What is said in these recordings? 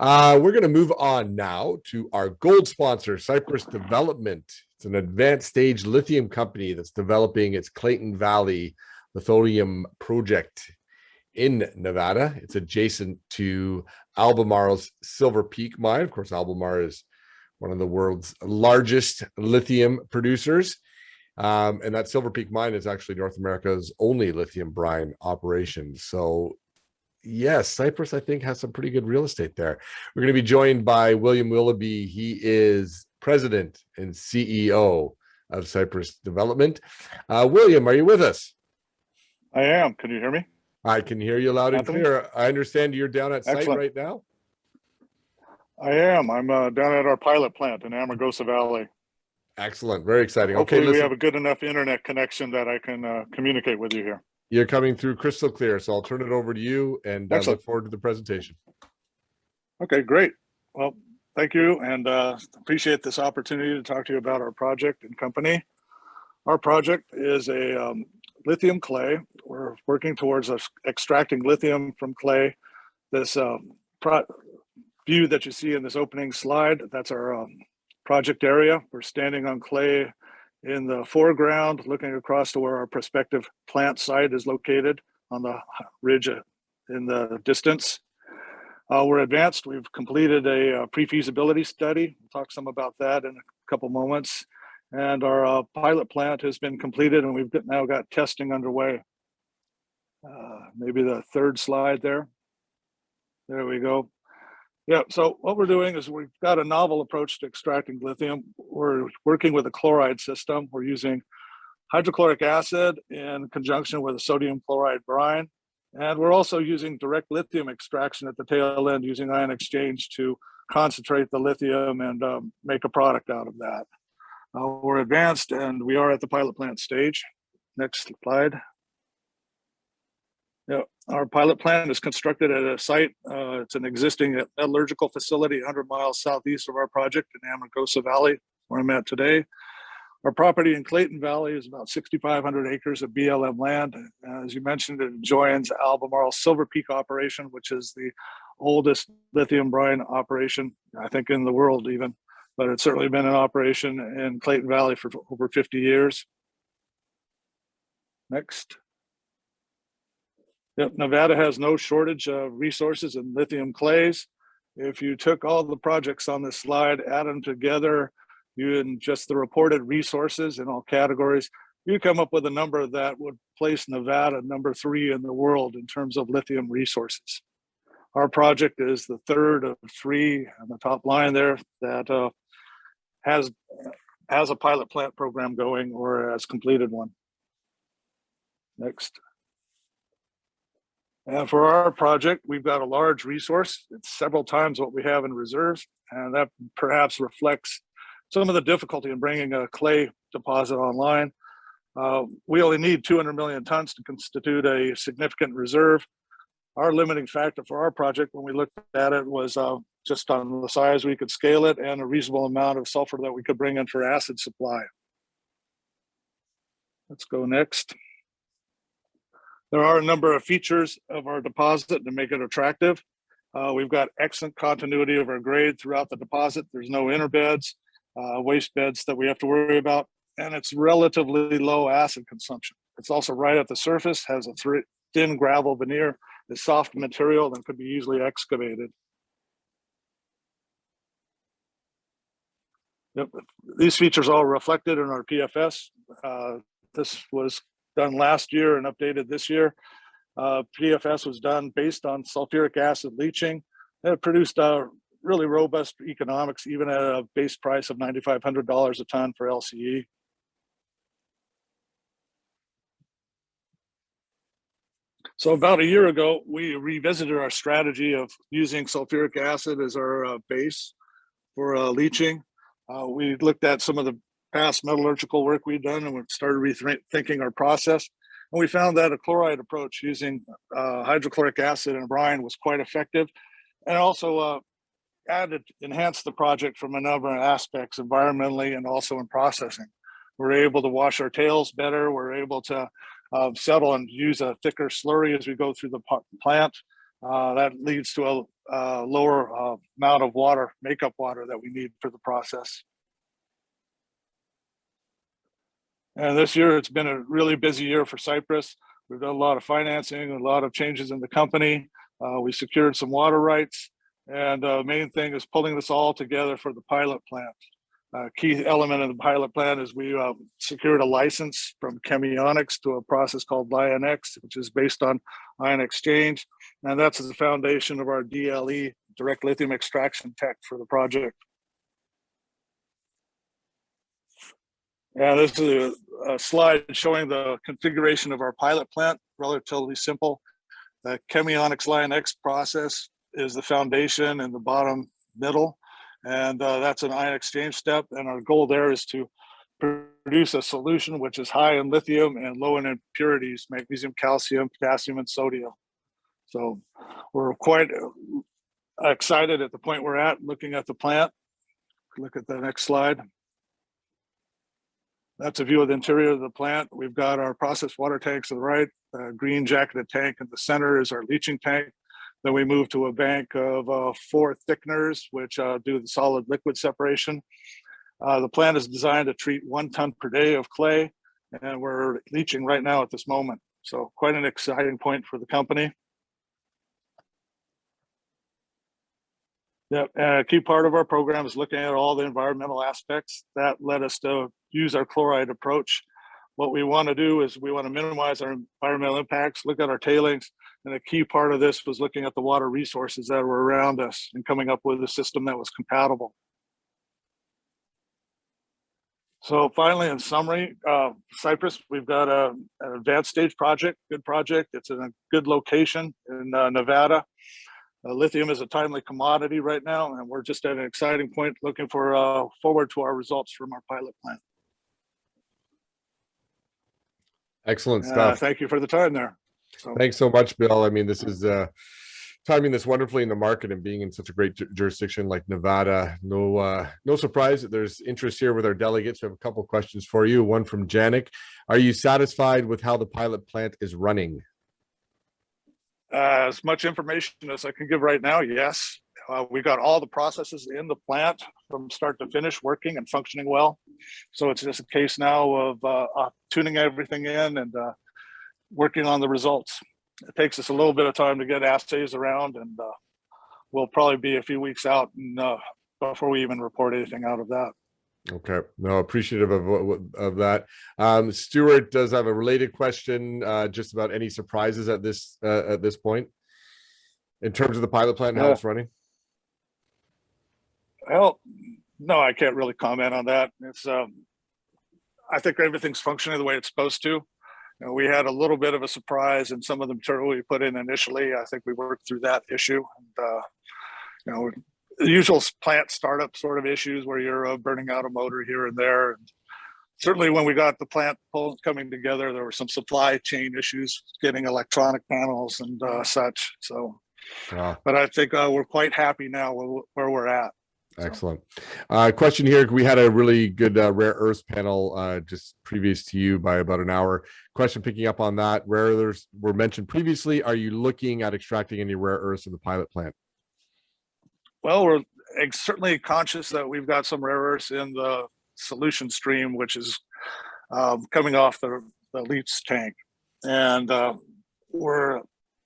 We're going to move on now to our gold sponsor, Cypress Development. It's an advanced stage lithium company that's developing its Clayton Valley lithium project in Nevada. It's adjacent to Albemarle's Silver Peak mine. Of course, Albemarle is one of the world's largest lithium producers. And that Silver Peak mine is actually North America's only lithium brine operation. So yes, Cypress, I think, has some pretty good real estate there. We're going to be joined by William Willoughby. He is president and CEO of Cypress Development. William, are you with us? I am. Can you hear me? I can hear you loud and clear. I understand you're down at site right now. I am. I'm down at our pilot plant in Amargosa Valley. Excellent. Very exciting. Hopefully we have a good enough internet connection that I can communicate with you here. You're coming through crystal clear, so I'll turn it over to you and look forward to the presentation. Okay, great. Well, thank you, and appreciate this opportunity to talk to you about our project and company. Our project is a lithium clay. We're working towards extracting lithium from clay. This view that you see in this opening slide, that's our project area. We're standing on clay in the foreground, looking across to where our prospective plant site is located on the ridge in the distance. We're advanced. We've completed a prefeasibility study. We'll talk some about that in a couple moments. And our pilot plant has been completed, and we've now got testing underway. Maybe the third slide there. There we go. Yeah, so what we're doing is we've got a novel approach to extracting lithium. We're working with a chloride system. We're using hydrochloric acid in conjunction with a sodium chloride brine. And we're also using direct lithium extraction at the tail end using ion exchange to concentrate the lithium and make a product out of that. We're advanced and we are at the pilot plant stage. Next slide. Yeah, our pilot plant is constructed at a site. It's an existing metallurgical facility 100 miles southeast of our project in Amargosa Valley, where I'm at today. Our property in Clayton Valley is about 6,500 acres of BLM land. As you mentioned, it adjoins Albemarle's Silver Peak operation, which is the oldest lithium brine operation, I think, in the world even. But it's certainly been in operation in Clayton Valley for over 50 years. Next. Yep, Nevada has no shortage of resources in lithium clays. If you took all the projects on this slide, add them together, and just the reported resources in all categories, you come up with a number that would place Nevada number 3 in the world in terms of lithium resources. Our project is the third of 3 on the top line there that has a pilot plant program going or has completed one. Next. And for our project, we've got a large resource. It's several times what we have in reserves, and that perhaps reflects some of the difficulty in bringing a clay deposit online. We only need 200 million tons to constitute a significant reserve. Our limiting factor for our project when we looked at it was just on the size we could scale it and a reasonable amount of sulfur that we could bring in for acid supply. Let's go next. There are a number of features of our deposit to make it attractive. We've got excellent continuity of our grade throughout the deposit. There's no interbeds, waste beds that we have to worry about, and it's relatively low acid consumption. It's also right at the surface, has a thin gravel veneer, is soft material that could be easily excavated. Yep. These features are all reflected in our PFS. This was done last year and updated this year. PFS was done based on sulfuric acid leaching. It produced really robust economics, even at a base price of $9,500 a ton for LCE. So about a year ago, we revisited our strategy of using sulfuric acid as our base for leaching. We looked at some of the past metallurgical work we've done and we started rethinking our process. And we found that a chloride approach using hydrochloric acid and brine was quite effective, and also enhanced the project from a number of aspects, environmentally and also in processing. We're able to wash our tails better. We're able to settle and use a thicker slurry as we go through the plant. That leads to lower amount of water, makeup water that we need for the process. And this year, it's been a really busy year for Cypress. We've done a lot of financing, a lot of changes in the company. We secured some water rights. And the main thing is pulling this all together for the pilot plant. Key element of the pilot plant is we secured a license from Chemionics to a process called LionX, which is based on ion exchange. And that's the foundation of our DLE, direct lithium extraction tech, for the project. And this is a slide showing the configuration of our pilot plant, relatively simple. The Chemionics LionX process is the foundation in the bottom middle. And that's an ion exchange step. And our goal there is to produce a solution which is high in lithium and low in impurities, magnesium, calcium, potassium, and sodium. So we're quite excited at the point we're at, looking at the plant. Look at the next slide. That's a view of the interior of the plant. We've got our process water tanks to the right, green jacketed tank in the center is our leaching tank. Then we move to a bank of 4 thickeners, which do the solid liquid separation. The plant is designed to treat 1 ton per day of clay, and we're leaching right now at this moment. So quite an exciting point for the company. Yeah, a key part of our program is looking at all the environmental aspects that led us to use our chloride approach. What we want to do is we want to minimize our environmental impacts, look at our tailings, and a key part of this was looking at the water resources that were around us and coming up with a system that was compatible. So finally, in summary, Cypress, we've got an advanced stage project, good project. It's in a good location in Nevada. Lithium is a timely commodity right now, and we're just at an exciting point looking for forward to our results from our pilot plant. Excellent stuff. Thank you for the time there. So, thanks so much, Bill. I mean, this is timing this wonderfully in the market and being in such a great jurisdiction like Nevada. No surprise that there's interest here with our delegates. We have a couple of questions for you. One from Janik. Are you satisfied with how the pilot plant is running? As much information as I can give right now, yes. We got all the processes in the plant from start to finish working and functioning well. So it's just a case now of tuning everything in and working on the results. It takes us a little bit of time to get assays around, and we'll probably be a few weeks out before we even report anything out of that. Okay, no, appreciative of that. Stuart does have a related question, just about any surprises at this point in terms of the pilot plant and how it's running. Well, no, I can't really comment on that. It's I think everything's functioning the way it's supposed to. You know, we had a little bit of a surprise in some of the material we put in initially. I think we worked through that issue, and you know, the usual plant startup sort of issues where you're burning out a motor here and there. And certainly when we got the plant coming together, there were some supply chain issues getting electronic panels and such. So, wow. But I think we're quite happy now where we're at. Excellent. Question here. We had a really good rare earths panel just previous to you by about an hour. Question picking up on that. Rare earths were mentioned previously. Are you looking at extracting any rare earths in the pilot plant? Well, we're certainly conscious that we've got some rare earths in the solution stream, which is coming off the leach tank. And we're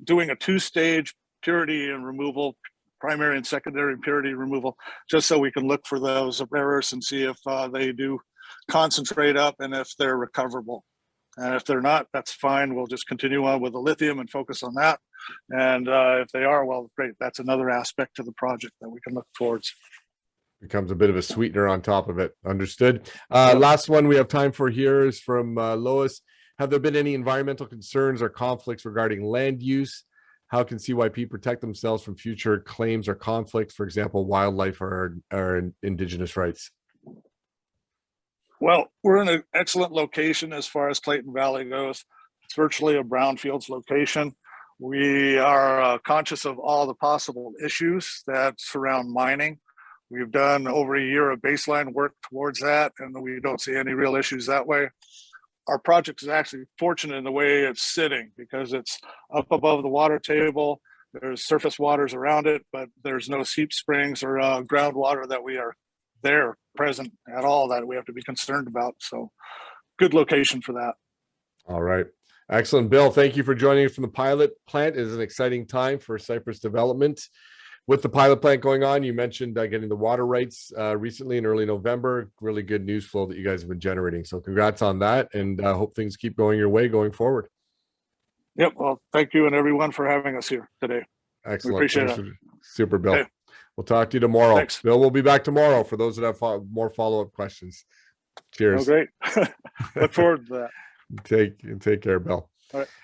doing a 2-stage purity and removal, primary and secondary impurity removal, just so we can look for those rare earths and see if they do concentrate up and if they're recoverable. And if they're not, that's fine. We'll just continue on with the lithium and focus on that. And if they are, well, great. That's another aspect to the project that we can look towards. Becomes a bit of a sweetener on top of it. Understood. Last one we have time for here is from Lois. Have there been any environmental concerns or conflicts regarding land use? How can CYP protect themselves from future claims or conflicts, for example, wildlife or indigenous rights? Well, we're in an excellent location as far as Clayton Valley goes. It's virtually a brownfields location. We are conscious of all the possible issues that surround mining. We've done over a year of baseline work towards that, and we don't see any real issues that way. Our project is actually fortunate in the way it's sitting because it's up above the water table. There's surface waters around it, but there's no seep springs or groundwater that we are there present at all that we have to be concerned about. So good location for that. All right. Excellent. Bill, thank you for joining us from the pilot plant. It is an exciting time for Cypress development. With the pilot plant going on, you mentioned getting the water rights recently in early November. Really good news flow that you guys have been generating. So congrats on that, and hope things keep going your way going forward. Yep. Well, thank you and everyone for having us here today. Excellent. We appreciate it. Super, Bill. Okay. We'll talk to you tomorrow. Thanks. Bill will be back tomorrow for those that have more follow-up questions. Cheers. Oh, great. Look forward to that. Take care, Bill. All right.